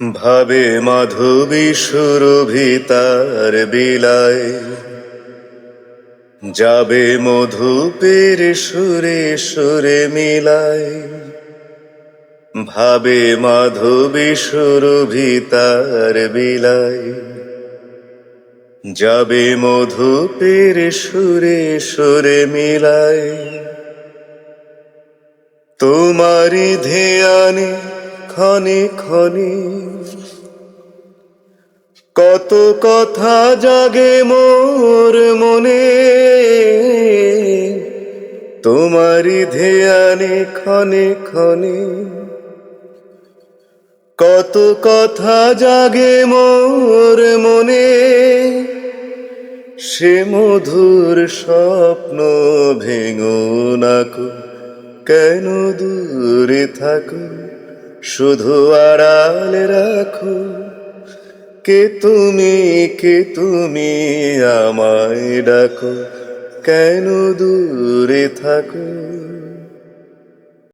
ভাবে মাধবী সুরভিতার বিলায়, যাবে মধুপের সুরে সুরে মিলায়। ভাবে মাধবী সুরভিতার বিলায়, যাবে মধুপের সুরে সুরে মিলায়। তোমারি ধ্যানে ক্ষণে ক্ষণে কত কথা জাগে মোর মনে। তোমারি ধ্যানে ক্ষণে ক্ষণে কত কথা জাগে মোর মনে। সে মধুর স্বপ্ন ভেঙো নাকো, কেন দূরে থাকো, শুধু আড়াল রাখো। কে তুমি আমায় ডাকো, কেন দূরে থাকো।